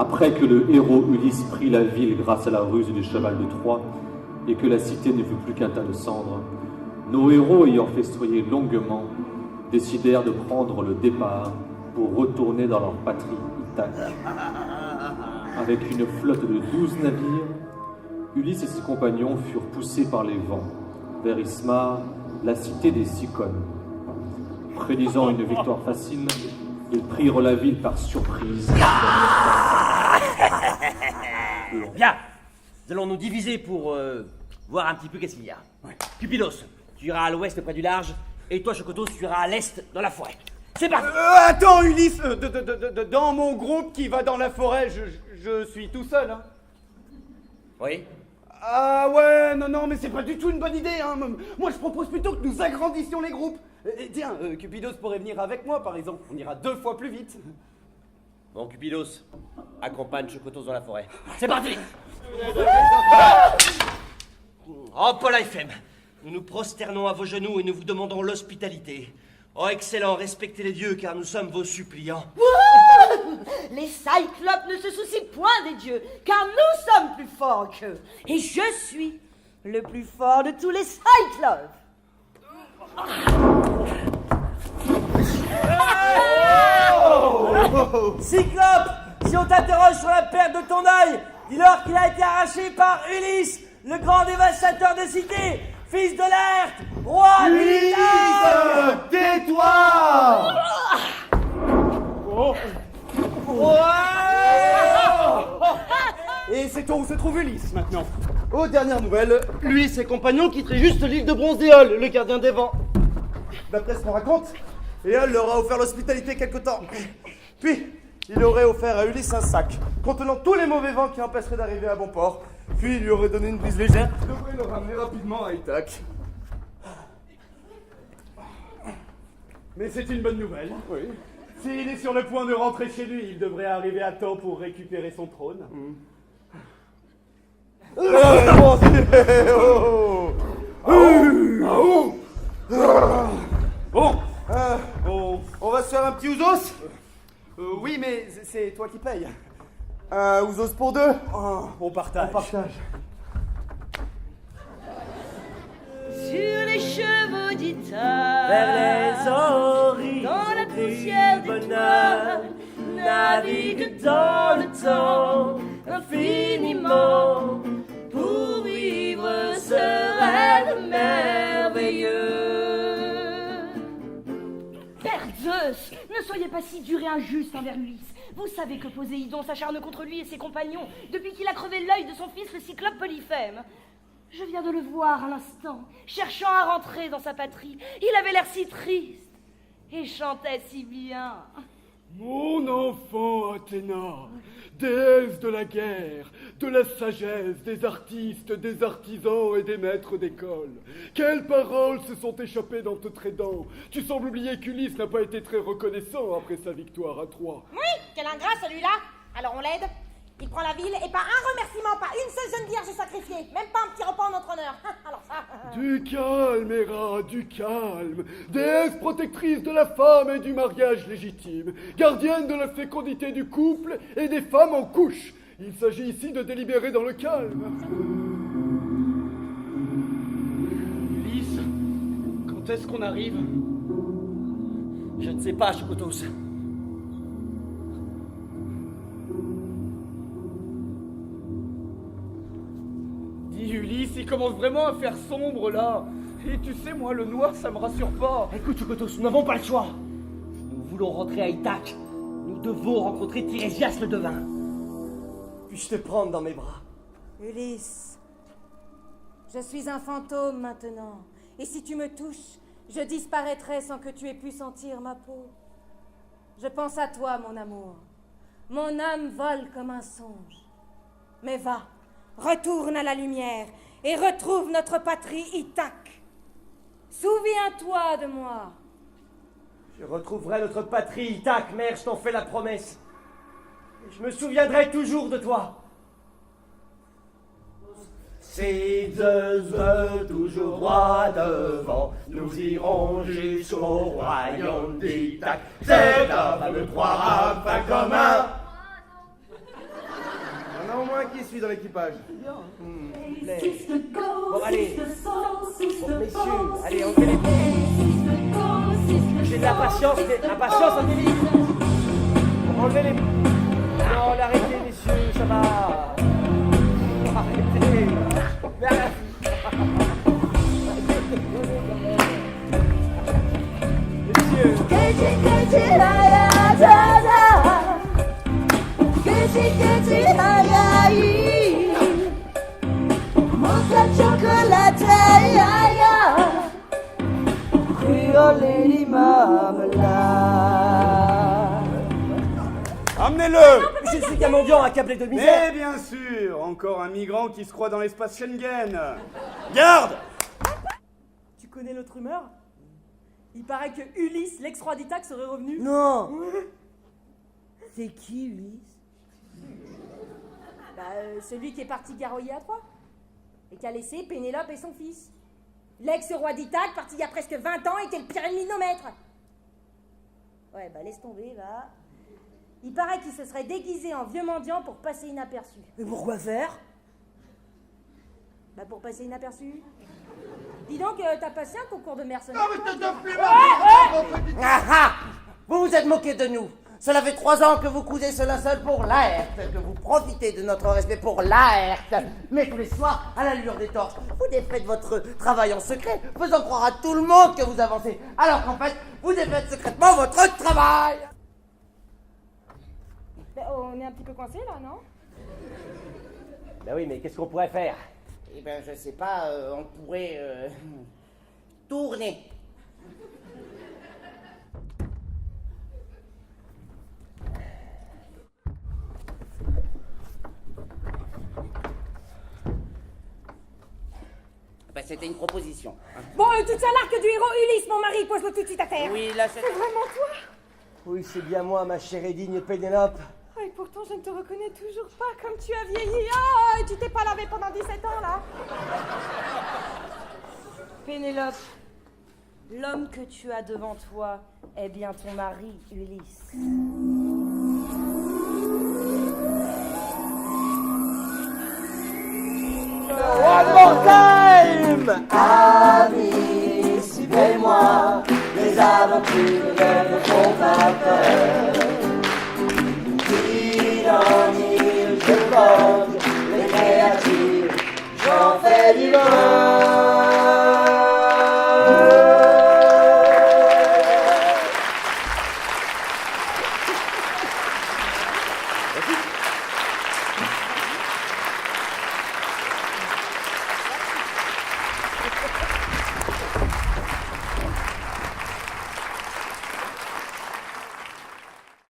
Après que le héros Ulysse prit la ville grâce à la ruse du cheval de Troie, et que la cité ne fut plus qu'un tas de cendres, nos héros ayant festoyé longuement, décidèrent de prendre le départ pour retourner dans leur patrie Ithaque. Avec une flotte de 12 navires, Ulysse et ses compagnons furent poussés par les vents vers Ismare, la cité des Cicones. Prédisant une victoire facile, ils prirent la ville par surprise. Bien, nous allons nous diviser pour voir un petit peu qu'est-ce qu'il y a. Ouais. Cupidos, tu iras à l'ouest près du large, et toi, Chocotos, tu iras à l'est dans la forêt. C'est parti. Attends, Ulysse, dans mon groupe qui va dans la forêt, je suis tout seul, hein. Oui. Ah ouais, non, mais c'est pas du tout une bonne idée, hein. Moi, je propose plutôt que nous agrandissions les groupes. Tiens, Cupidos pourrait venir avec moi, par exemple. On ira 2 fois plus vite. Bon, Cupidos, accompagne Chocotos dans la forêt. C'est parti. Oh, Paul FM, nous nous prosternons à vos genoux et nous vous demandons l'hospitalité. Oh, excellent, respectez les dieux car nous sommes vos suppliants. Les Cyclopes ne se soucient point des dieux, car nous sommes plus forts qu'eux. Et je suis le plus fort de tous les Cyclopes. Cyclope, si on t'interroge sur la perte de ton œil, dis-leur qu'il a été arraché par Ulysse, le grand dévastateur de cités, fils de Laerte, roi Ulysse, tais-toi! Et c'est toi où se trouve Ulysse maintenant. Aux dernières nouvelles, lui et ses compagnons quitteraient juste l'île de Bronze d'Éole, le gardien des vents. D'après ce qu'on raconte, Éole leur a offert l'hospitalité quelque temps. Puis, il aurait offert à Ulysse un sac contenant tous les mauvais vents qui empêcheraient d'arriver à bon port. Puis, il lui aurait donné une brise légère qui devrait le ramener rapidement à Ithaque. Mais c'est une bonne nouvelle. Oui. S'il est sur le point de rentrer chez lui, il devrait arriver à temps pour récupérer son trône. Bon, on va se faire un petit ouzos. Oui, mais c'est toi qui payes. Un ouzos pour 2. On partage. Sur les chevaux d'Ithaque, vers les horizons dans la poussière du des bonheur, toits, navigue dans le temps infiniment pour vivre ce rêve merveilleux. Père Zeus, ne soyez pas si dur et injuste envers Ulysse. Vous savez que Poséidon s'acharne contre lui et ses compagnons depuis qu'il a crevé l'œil de son fils le cyclope Polyphème. Je viens de le voir à l'instant, cherchant à rentrer dans sa patrie. Il avait l'air si triste et chantait si bien. Mon enfant Athéna, déesse de la guerre, de la sagesse, des artistes, des artisans et des maîtres d'école. Quelles paroles se sont échappées dans te trédant. Tu sembles oublier qu'Ulysse n'a pas été très reconnaissant après sa victoire à Troie. Oui, quel ingrat celui-là. Alors on l'aide. Il prend la ville et pas un remerciement, pas une seule jeune vierge sacrifiée, même pas un petit repas en notre honneur. Alors ça... Du calme, Héra, du calme. Déesse protectrice de la femme et du mariage légitime, gardienne de la fécondité du couple et des femmes en couche. Il s'agit ici de délibérer dans le calme. Ulysse, quand est-ce qu'on arrive? Je ne sais pas, Chocotos. Ulysse, il commence vraiment à faire sombre là. Et tu sais, moi, le noir, ça me rassure pas. Écoute, Chocotos, nous n'avons pas le choix. Si nous voulons rentrer à Ithaque, nous devons rencontrer Tirésias le devin. Puis-je te prendre dans mes bras? Ulysse, je suis un fantôme maintenant. Et si tu me touches, je disparaîtrai sans que tu aies pu sentir ma peau. Je pense à toi, mon amour. Mon âme vole comme un songe. Mais va, retourne à la lumière et retrouve notre patrie Ithaque. Souviens-toi de moi. Je retrouverai notre patrie Ithaque, mère, je t'en fais la promesse. Et je me souviendrai toujours de toi. Si Zeus veut toujours droit devant, nous irons jusqu'au royaume d'Ithaque. C'est un de trois rafins communs. suis dans l'équipage. Bon, allez. Bon, messieurs, allez, enlevez les... J'ai de l'impatience, mais impatience, Angélique. Enlevez les... Non, arrêtez, messieurs, ça va. Arrêtez. Messieurs. Amenez-le! Je suis qu'un mendiant accablé de misère. Mais bien sûr, encore un migrant qui se croit dans l'espace Schengen. Garde! Tu connais l'autre rumeur? Il paraît que Ulysse, l'ex-roi d'Ithaque, serait revenu. Non. C'est qui, Ulysse? Celui qui est parti garroyer à Troie. Et qui a laissé Pénélope et son fils. L'ex-roi d'Ithaque, parti il y a presque 20 ans, était le pire ennemi de nos maîtres. Ouais, laisse tomber, va. Il paraît qu'il se serait déguisé en vieux mendiant pour passer inaperçu. Mais pourquoi faire? Pour passer inaperçu. Dis donc, t'as passé un concours de mercenaires? Ah ah! Vous vous êtes moqué de nous. Cela fait 3 ans que vous cousez cela seul pour Laerte, que vous profitez de notre respect pour Laerte. Mais tous les soirs, à la lueur des torches, vous défaites votre travail en secret, faisant croire à tout le monde que vous avancez, alors qu'en fait, vous défaites secrètement votre travail. On est un petit peu coincé là, non? Ben oui, mais qu'est-ce qu'on pourrait faire? Eh ben, je sais pas, on pourrait tourner. C'était une proposition. Bon, toute ça l'arc du héros Ulysse, mon mari, pose-le tout de suite à terre. Oui, là, c'est... C'est vraiment toi? Oui, c'est bien moi, ma chère et digne Pénélope. Oh, et pourtant, je ne te reconnais toujours pas comme tu as vieilli. Ah, et tu t'es pas lavé pendant 17 ans, là. Pénélope, l'homme que tu as devant toi est bien ton mari, Ulysse. One more time! Amis, suivez-moi, les aventures ne me font pas peur. D'île en île, je vogue, les créatures, j'en fais du vol.